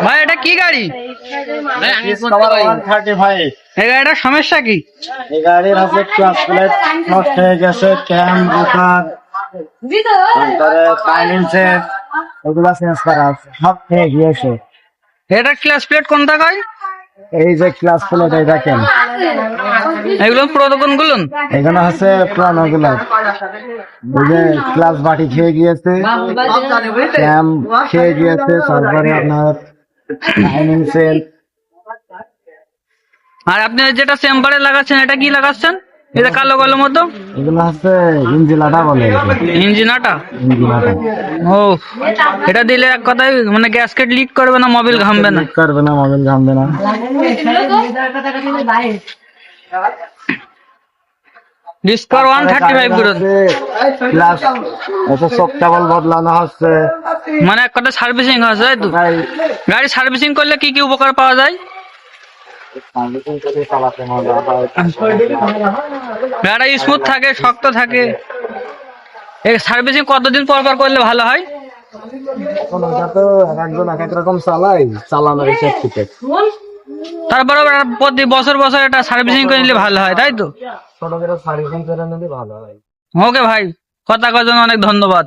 ভাই এটা কি গাড়ি? এই গাড়িটার সমস্যা কি? এই গাড়ির হচ্ছে ক্লাস প্লেট নষ্ট হয়ে গেছে, ক্যাম রোটার তারপরে সাইলেন্সার এগুলা চেঞ্জ করা আছে, সব হয়ে গিয়েছে। এটা ক্লাস প্লেট কোনটা কয়? এই যে ক্লাস প্লেট এই দেখেন, এগুলো পুরাতন গুলো। এখানে হচ্ছে পুরানো গুলা, এই যে ক্লাস বাটি খেয়ে গিয়েছে, ক্যাম খেয়ে গিয়েছে, তারপরে আপনার সাইলেন্সার। আর আপনি যেটা চেম্বারে লাগাচ্ছেন এটা কি লাগাচ্ছেন? এটা কালো কালো মতো, এগুলো হচ্ছে ইঞ্জিলাটা বলে, ইঞ্জিন আটা। ইঞ্জিলাটা ও, এটা দিলে এক কথায় মানে গ্যাসকেট লিক করবে না, মোবিল ঘামবে না। করবে না, মোবিল ঘামবে না। ডিসকভার 135 গুলো প্লাস এটা সব কেবল বদলানো হচ্ছে, মানে এক কথা সার্ভিসিং হচ্ছে, তাই তো? গাড়ি সার্ভিসিং করলে কি কি উপকার পাওয়া যায়? গাড়ি স্মুথ থাকে, শক্ত থাকে। এই সার্ভিসিং কতদিন পর পর করলে ভালো হয়? এখন ওটা তো একজন এক এক রকম চালায়, চালানোর হিসাব থেকে। তারপরে প্রতি বছর বছর এটা সার্ভিসিং করে নিলে ভালো হয়, তাই তো? ছোট করে সার্ভিসিং করে নিলে ভালো হয়। ওকে ভাই, কথা কওয়ার জন্য অনেক ধন্যবাদ।